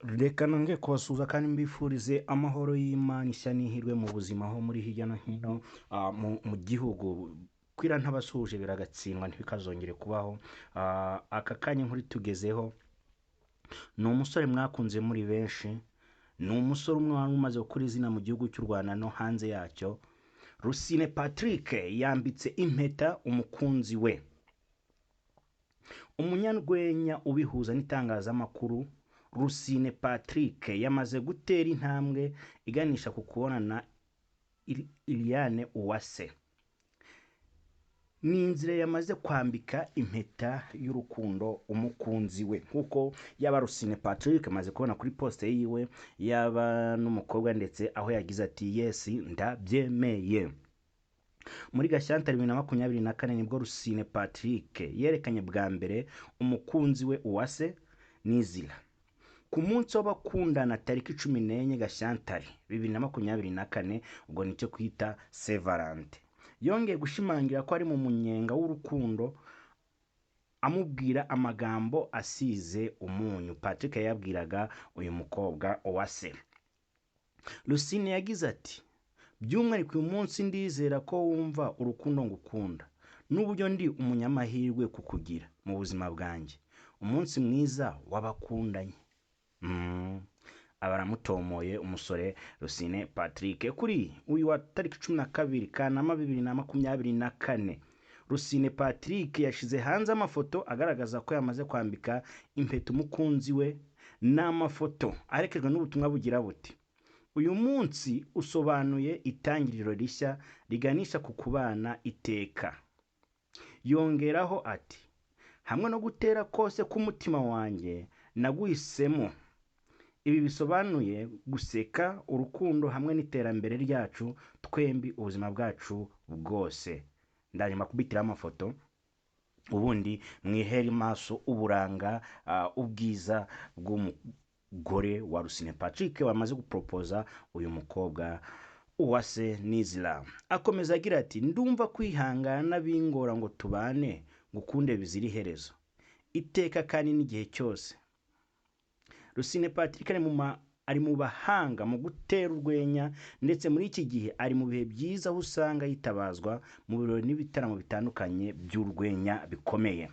Reka nongeye kubasuhuza kandi mbifurize amahoro y'Imana ishya n'ihirwe mu buzima aho muri hirya no hino mu gihugu. Kwira ntabasuhuje biragatsindwa ntibikazongere kubaho. Aka kanya inkuru tugezeho ni umusore mwakunze muri benshi, ni umusore umwe wari umaze gukora izina mu gihugu cy'u Rwanda no hanze yacyo. Rusine Patrick yambitse impeta umukunzi we, umunyarwenya ubihuza n'itangazamakuru. Rusine Patrick yamaze gutera intambwe iganisha ku kubonana Liliane Uwase. Ni inzira yamaze kwambika impeta y'urukundo umukunzi we, nkuko yaba Rusine Patrick amaze kubona kuri poste yiwe, yaba n'umukobwa ndetse aho yagize ati yes ndabyemeye. Muri Gashyantare 2024 nibwo Rusine Patrick yerekanye bwa mbere umukunzi we Uwase Nizila ku munsi w'abakundana tariki 14 Gashyantare 2024, ubwo nicyo kwita Saint Valentin. Yongeye gushimangira ko ari mu munyenga w'urukundo, amubwira amagambo asize umunyu. Patrick yabwiraga uyu mukobwa Uwase. Rusine yagize ati by'umwihariko uyu munsi ndizera ko wumva urukundo ngukunda n'uburyo ndi umunyamahirwe kukugira mu buzima bwanjye. Umunsi mwiza w'abakundanye. Abaramutomoye umusore Rusine Patrick kuri uyu wa tariki 12 Kanama 2024. Rusine Patrick yashize hanze amafoto agaragaza ko yamaze kwambika impeta umukunzi we, n'amafoto arekejwe n'ubutumwa bugira buti uyu munsi usobanuye itangiriro rishya riganisha ku kubana iteka. Yongeraho ati hamwe no gutera kose k'umutima wanjye naguhisemo. Ibi bisobanuye guseka, urukundo hamwe n'iterambere ryacu twembi, ubuzima bwacu bwose. Ndaje makubitira amafoto ubundi mwihere maso uburanga ubwiza bw'umugore wa Rusine Patrick wamaze gupropoza uyu mukobwa Uwase Nizila. Akomeza agira ati ndumva kwihangana bingora ngo tubane ngukunde bizira iherezo iteka kandi n'igihe cyose. Rusine Patrick ari mu bahanga mu gutera urwenya, ndetse muri iki gihe ari mu bihe byiza aho usanga yitabazwa mu birori n'ibitaramo bitandukanye by'urwenya bikomeye.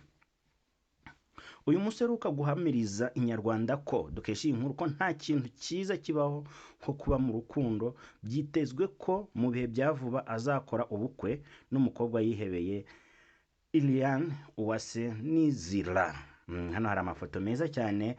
Uyu musore uka guhamiriza Inyarwanda ko dukesha iyi nkuru ko nta kintu cyiza kibaho nko kuba mu rukundo. Byitezwe ko mu bihe bya vuba azakora ubukwe n'umukobwa yihebeye Liliane Uwase Nizila. Hano hari amafoto meza cyane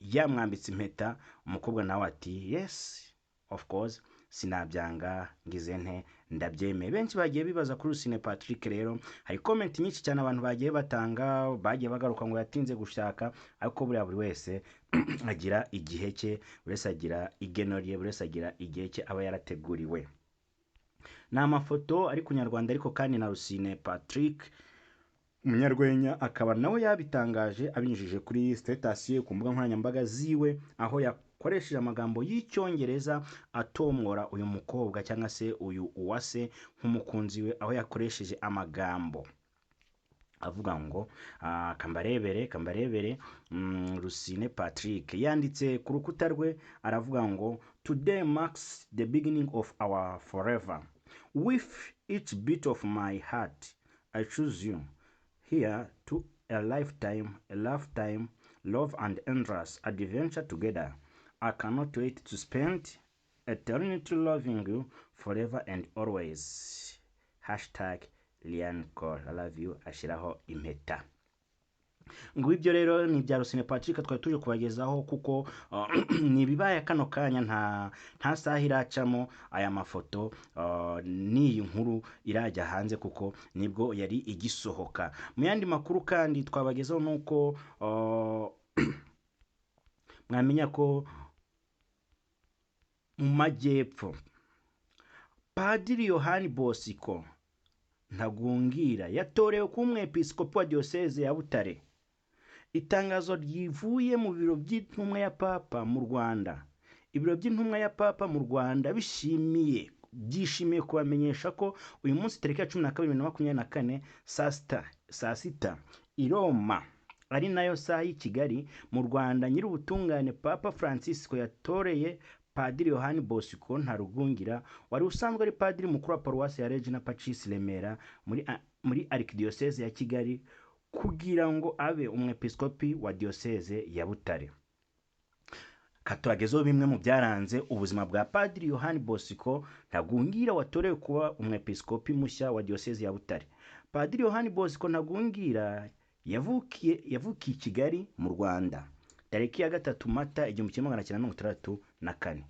yamwambitse impeta, umukobwa nawe ati yes of course sinabyanga ngize nte ndabyemeye. Benshi bagiye bibaza kuri Rusine Patrick. Rero hari comment nyinshi cyane abantu bagiye batanga, bagiye bagaruka ngo yatinze gushaka, ariko buri wese agira igihe cye, buri wese agira igeno rye, buri wese agira igihe cye aba yarateguriwe. Ni amafoto ari ku Nyarwanda ariko kandi na Rusine Patrick umunyarwenya akaba nawe yabitangaje abinyujije kuri status ye ku mbuga nkoranyambaga ziwe, aho yakoresheje amagambo y'icyongereza atomora uyu mukobwa cyangwa se uyu Uwase nk'umukunzi we, aho yakoresheje amagambo avuga ngo kambarebere. Rusine Patrick yanditse ku rukuta rwe aravuga ngo today marks the beginning of our forever. With each beat of my heart I choose you. Here to a lifetime, love and endless adventure together. I cannot wait to spend eternity loving you forever and always. #Liliane Cole, I love you. Ashiraho impeta. Ngo ibyo rero ni bya Rusine Patrick twari tuje kubagezaho, kuko ni bibaye kano kanya nta saha iracamo aya mafoto n'iyi nkuru irajya hanze, kuko nibwo yari igisohoka. Mu yandi makuru kandi twabagezaho nuko mwamenya ko mu majyepfo Padiri Yohani Bosiko Ntagungira yatorewe kuba umwepiskopi wa Diocese ya Butare. Itangazo ryivuye mu biro by'intumwa ya Papa mu Rwanda. Ibiro by'intumwa ya Papa mu Rwanda byishimiye kubamenyesha ko uyu munsi tariki ya 12/2024 saa sita i Roma ari nayo saha y'i Kigali mu Rwanda, nyir'ubutungane Papa Francisco yatoreye Padiri Yohani Bosco Ntarugungira wari usanzwe ari padiri mukuru wa paruwasi ya Regina Pacis Remera muri Archdiocese ya Kigali kugira ngo abe umwepiskopi wa diocese ya Butare. Katuragezeho bimwe mu byaranze ubuzima bwa Padiri Yohani Bosco Ntagungira watorewe kuba umwepiskopi mushya wa diocese ya Butare. Padiri Yohani Bosco Ntagungira yavukiye i Kigali mu Rwanda tariki ya 3 Mata 1964.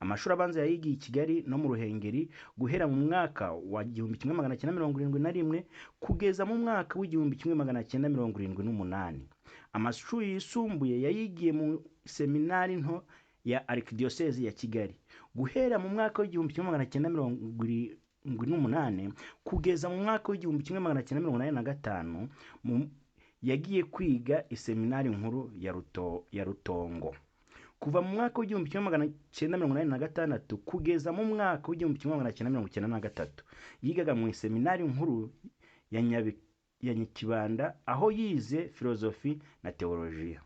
Amashuri abanza yayigiye i Kigali no mu Ruhengeri guhera mu mwaka wa 1971 kugeza mu mwaka wa 1978. Amashuri yisumbuye yayigiye mu seminari nto ya Archdiocese ya Kigali guhera mu mwaka wa 1978 kugeza mu mwaka wa 1985. Yagiye kwiga iseminari nkuru ya Rutongo. Kuva mu mwaka wa 1986 kugeza mu mwaka wa 1993 yigaga mu seminari nkuru ya Nyakibanda aho yize filozofi na teolojiya.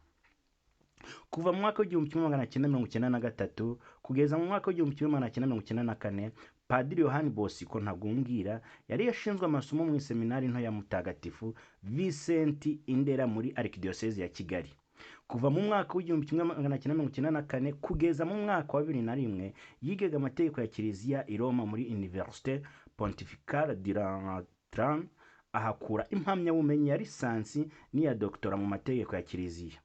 Kuva mu mwaka wa 1993 kugeza mu mwaka wa 1994 Padiri Yohani Bosco Ntagungira yari yashinzwe amasomo mu seminari nto ya Mutagatifu Vincent Indera muri Archdiocese ya Kigali. Kuva mu mwaka wa 1994 kugeza mu mwaka wa 2001 yigaga amategeko ya Kiliziya i Roma muri Université Pontificale di Lateran, ahakura impamyabumenyi ya lisansi n'iya doktora mu mategeko ya Kiliziya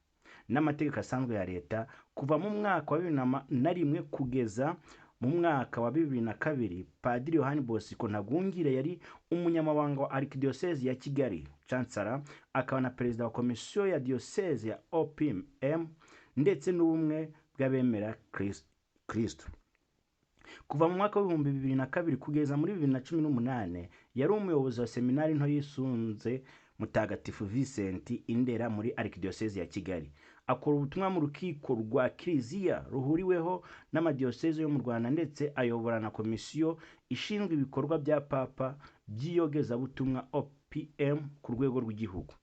n'amategeko asanzwe ya leta. Kuva mu mwaka wa 2001 kugeza mu mwaka wa 2002 Padiri Yohani Bosco Ntagungira yari umunyamabanga wa Archdiocese ya Kigali Chancellor, akaba na perezida wa komisiyo ya diocese ya OPM ndetse n'ubumwe bw'abemera Kristo. Kuva mu mwaka wa 2002 kugeza muri 2018 yari umuyobozi wa seminari nto yisunze Mutagatifu Vincent Indera muri Archdiocese ya Kigali. Akora ubutumwa mu rukiko rwa Kiliziya ruhuriweho n'amadiocese yo mu Rwanda ndetse ayobora na komisiyo ishinzwe ibikorwa bya Papa by'iyogezabutumwa OPM ku rwego rw'igihugu.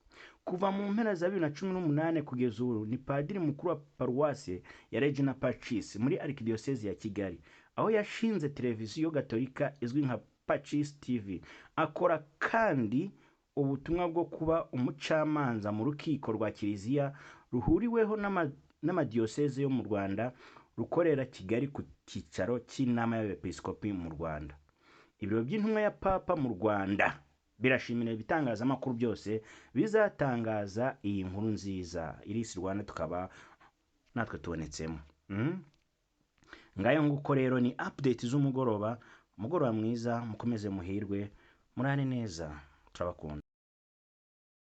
Kuva mu mpera za 2018 kugeza ubu ni padiri mukuru wa paruwasi ya Regina Pacis muri Archdiocese ya Kigali, aho yashinze televiziyo gatolika izwi nka Pacis TV. Akora kandi ubutumwa bwo kuba umucamanza mu rukiko rwa Kiliziya ruhuriweho n'amadiocese yo mu Rwanda rukorera Kigali ku cyicaro cy'inama y'abepiskopi mu Rwanda. Ibiro by'intumwa ya Papa mu Rwanda birashimira ibitangazamakuru byose bizatangaza iyi nkuru nziza irisi Rwanda tukaba natwe tubonetsemo. Ngayo nguko rero ni update z'umugoroba mwiza, mukomeze muhirwe, murane neza, turabakunda.